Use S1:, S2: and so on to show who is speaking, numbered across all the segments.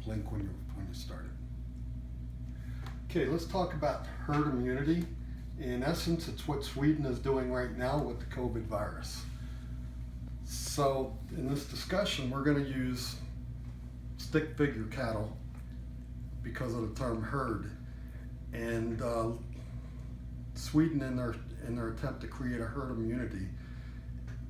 S1: link when you start it. Okay, let's talk about herd immunity. In essence, it's what Sweden is doing right now with the COVID virus. So in this discussion, we're going to use stick figure cattle because of the term herd. And Sweden, in their attempt to create a herd immunity,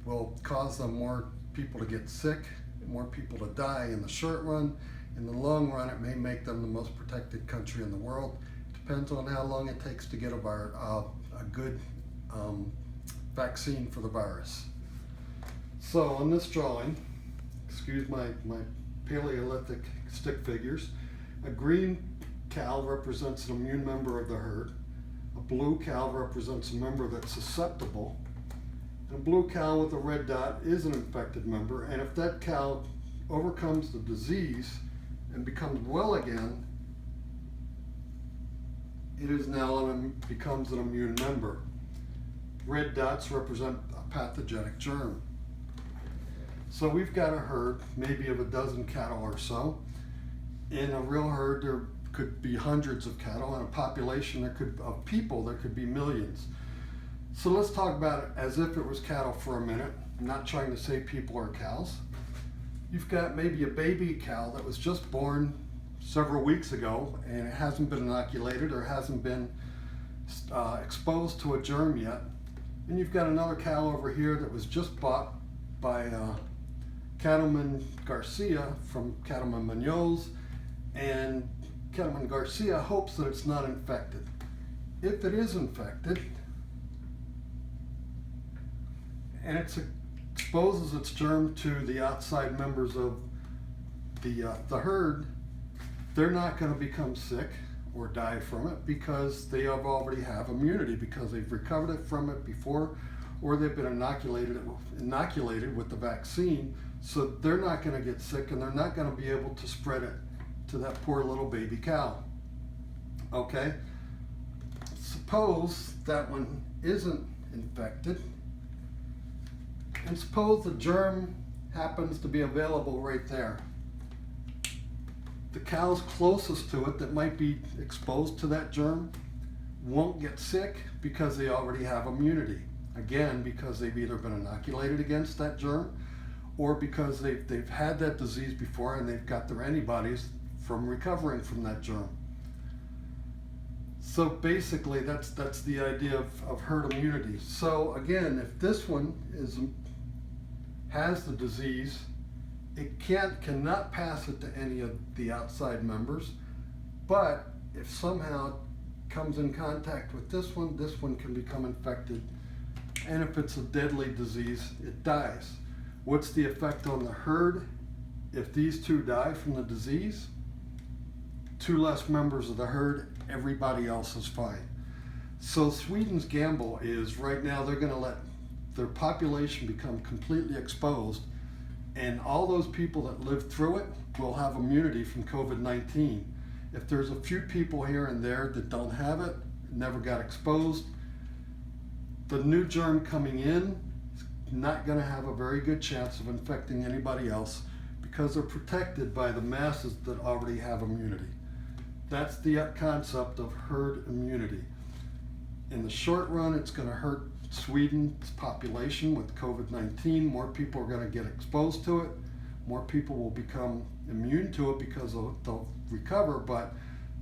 S1: will cause them more people to get sick, more people to die in the short run. In the long run, it may make them the most protected country in the world. Depends on how long it takes to get a good vaccine for the virus. So on this drawing, excuse my Paleolithic stick figures, a green cow represents an immune member of the herd. A blue cow represents a member that's susceptible. And a blue cow with a red dot is an infected member. And if that cow overcomes the disease and becomes well again, it is now becomes an immune member. Red dots represent a pathogenic germ. So we've got a herd, maybe of a dozen cattle or so. In a real herd, there could be hundreds of cattle. In a population of people, there could be millions. So let's talk about it as if it was cattle for a minute. I'm not trying to say people are cows. You've got maybe a baby cow that was just born several weeks ago and it hasn't been inoculated or hasn't been exposed to a germ yet. And you've got another cow over here that was just bought by Cattleman Garcia from Cattleman Munoz, and Cattleman Garcia hopes that it's not infected. If it is infected and it exposes its germ to the outside members of the herd, they're not going to become sick or die from it because they already have immunity, because they've recovered it from it before, or they've been inoculated with the vaccine, so they're not going to get sick and they're not going to be able to spread it to that poor little baby cow. Okay? Suppose that one isn't infected, and suppose the germ happens to be available right there. The cows closest to it that might be exposed to that germ won't get sick because they already have immunity. Again, because they've either been inoculated against that germ or because they've had that disease before and they've got their antibodies from recovering from that germ. So basically that's the idea of herd immunity. So again, if this one has the disease, it cannot pass it to any of the outside members, but if somehow it comes in contact with this one can become infected, and if it's a deadly disease, it dies. What's the effect on the herd? If these two die from the disease, 2 less members of the herd, everybody else is fine. So Sweden's gamble is right now they're going to let their population become completely exposed, and all those people that live through it will have immunity from COVID-19. If there's a few people here and there that don't have it, never got exposed, the new germ coming in is not going to have a very good chance of infecting anybody else because they're protected by the masses that already have immunity. That's the concept of herd immunity. In the short run, it's going to hurt Sweden's population with COVID-19. More people are going to get exposed to it. More people will become immune to it because they'll recover, but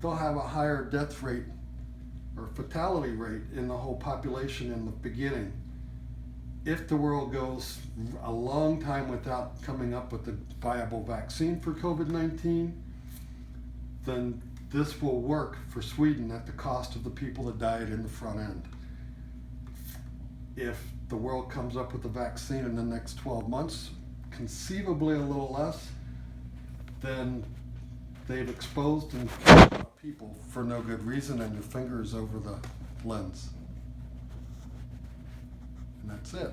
S1: they'll have a higher death rate or fatality rate in the whole population in the beginning. If the world goes a long time without coming up with a viable vaccine for COVID-19, then this will work for Sweden at the cost of the people that died in the front end. If the world comes up with a vaccine in the next 12 months, conceivably a little less, then they've exposed and killed people for no good reason, and your finger is over the lens. And that's it.